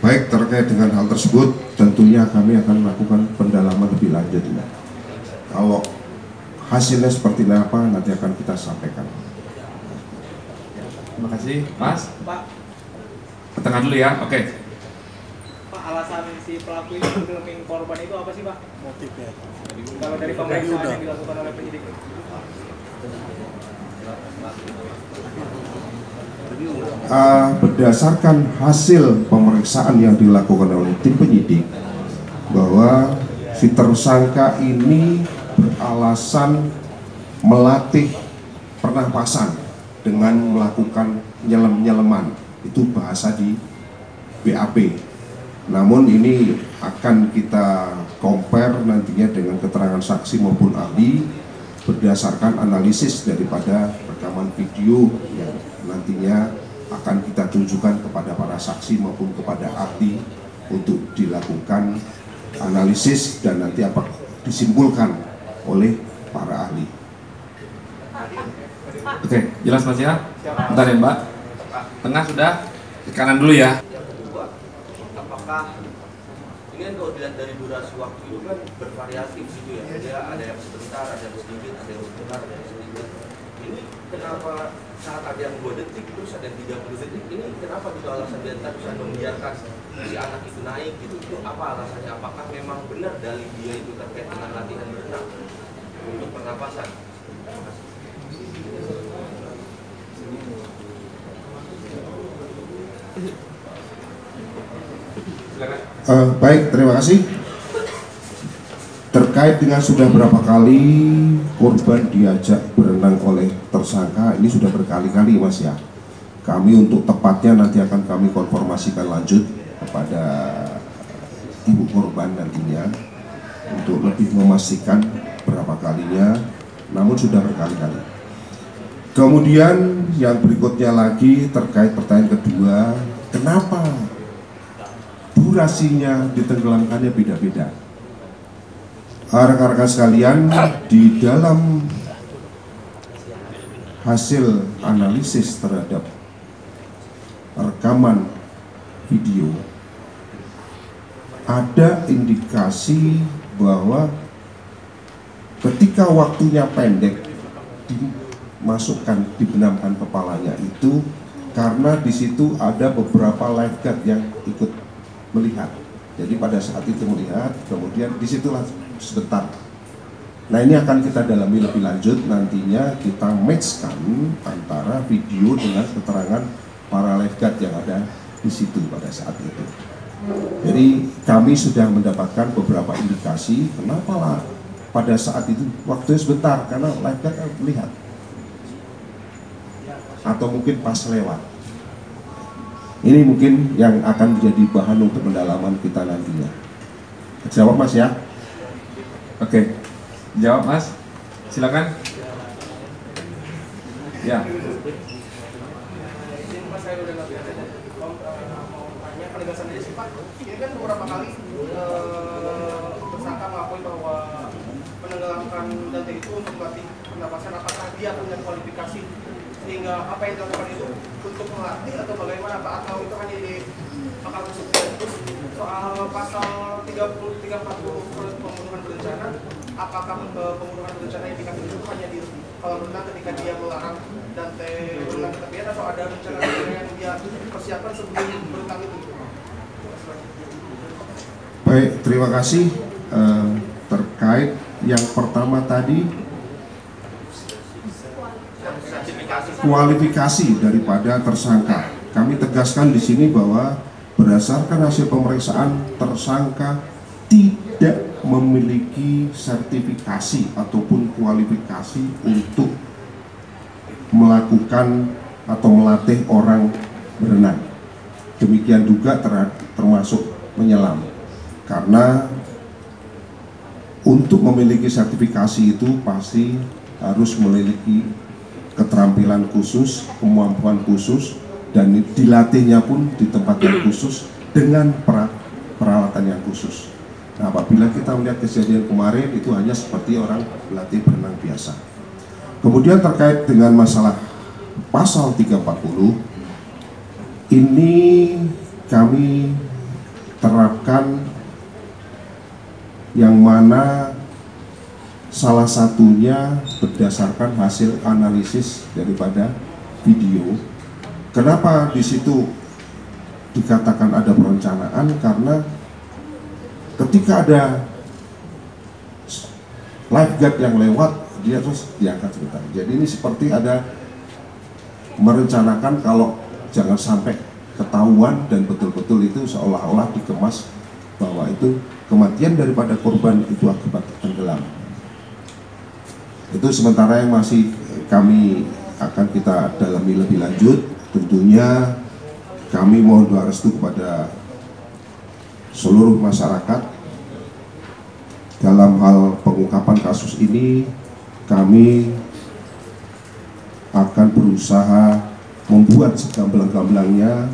Baik, terkait dengan hal tersebut tentunya kami akan melakukan pendalaman lebih lanjut. Kalau hasilnya seperti apa nanti akan kita sampaikan. Terima kasih, Mas. Pak, Tengah dulu ya, oke. Pak, alasan si pelaku ini filming korban itu apa sih, Pak? Motifnya. Kalau dari pemeriksaan yang dilakukan oleh penyidik. Berdasarkan hasil pemeriksaan yang dilakukan oleh tim penyidik bahwa si tersangka ini beralasan melatih pernapasan dengan melakukan nyelem-nyeleman, itu bahasa di BAP. Namun ini akan kita compare nantinya dengan keterangan saksi maupun ahli berdasarkan analisis daripada rekaman video yang nantinya akan kita tunjukkan kepada para saksi maupun kepada ahli untuk dilakukan analisis dan nanti apa disimpulkan oleh para ahli. Oke, jelas Mas ya? Bentar ya Mbak. Tengah sudah, ke kanan dulu ya. Apakah ini kan kalau dilihat dari durasi waktu itu kan bervariatif gitu ya, dia ada yang sebentar, ada yang sedikit, ada yang sebentar, ada yang sedikit. Ini kenapa saat ada yang 2 detik terus ada yang 30 detik, ini kenapa gitu alasan dia bisa membiarkan si anak itu naik gitu, itu apa alasannya? Apakah memang benar dalih dia itu terkait dengan latihan berenang untuk pernapasan? Baik, terima kasih. Terkait dengan sudah berapa kali korban diajak berenang oleh tersangka, ini sudah berkali-kali Mas ya. Kami untuk tepatnya nanti akan kami konfirmasikan lanjut kepada ibu korban nantinya untuk lebih memastikan berapa kalinya, namun sudah berkali-kali. Kemudian yang berikutnya lagi terkait pertanyaan kedua, kenapa durasinya ditenggelamkannya beda-beda? Rekan-rekan sekalian, di dalam hasil analisis terhadap rekaman video ada indikasi bahwa ketika waktunya pendek dimasukkan, dibenamkan kepalanya itu karena di situ ada beberapa lifeguard yang ikut melihat. Jadi pada saat itu melihat, kemudian disitulah sebentar. Nah ini akan kita dalami lebih lanjut, nantinya kita matchkan antara video dengan keterangan para lifeguard yang ada di situ pada saat itu. Jadi kami sudah mendapatkan beberapa indikasi kenapa lah pada saat itu waktunya sebentar, karena lifeguard melihat atau mungkin pas lewat. Ini mungkin yang akan menjadi bahan untuk pendalaman kita nantinya. Jawab Mas ya. Oke, jawab Mas. Silakan. Ya. Mas, saya udah nggak biasa mau tanya penegasan dari Pak. Ini kan beberapa kali tersangka mengakui bahwa menenggelamkan Dante itu untuk melatih pernapasan. Apakah dia punya kualifikasi sehingga apa yang dilakukan itu untuk melatih atau bagaimana Pak, atau itu hanya di bakal masuk soal pasal 340 pembunuhan berencana? Apakah pembunuhan berencana yang dikasih itu hanya di kalau berenang ketika dia melarang Dante berenang ke tepian, atau ada rencana yang dia persiapkan sebelum berenang itu? Baik, terima kasih. Terkait yang pertama tadi, kualifikasi daripada tersangka, kami tegaskan di sini bahwa berdasarkan hasil pemeriksaan tersangka tidak memiliki sertifikasi ataupun kualifikasi untuk melakukan atau melatih orang berenang. Demikian juga termasuk menyelam, karena untuk memiliki sertifikasi itu pasti harus memiliki keterampilan khusus, kemampuan khusus, dan dilatihnya pun di tempat yang khusus dengan peralatan yang khusus. Nah, apabila kita melihat kejadian kemarin itu hanya seperti orang berlatih berenang biasa. Kemudian terkait dengan masalah pasal 340, ini kami terapkan, yang mana salah satunya berdasarkan hasil analisis daripada video. Kenapa di situ dikatakan ada perencanaan? Karena ketika ada lifeguard yang lewat, dia terus diangkat sebentar. Jadi ini seperti ada merencanakan kalau jangan sampai ketahuan, dan betul-betul itu seolah-olah dikemas bahwa itu kematian daripada korban itu akibat tenggelam. Itu sementara yang masih kami akan kita dalami lebih lanjut. Tentunya kami mohon doa restu kepada seluruh masyarakat dalam hal pengungkapan kasus ini. Kami akan berusaha membuat segamblang-gamblangnya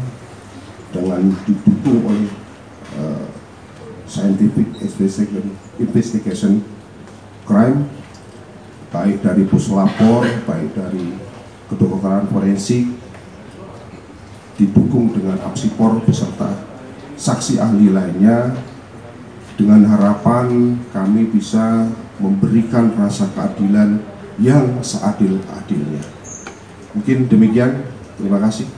dengan didukung oleh scientific investigation crime, baik dari puslapor, baik dari kedokteran forensik, didukung dengan apsipor beserta saksi ahli lainnya, dengan harapan kami bisa memberikan rasa keadilan yang seadil-adilnya. Mungkin demikian, terima kasih.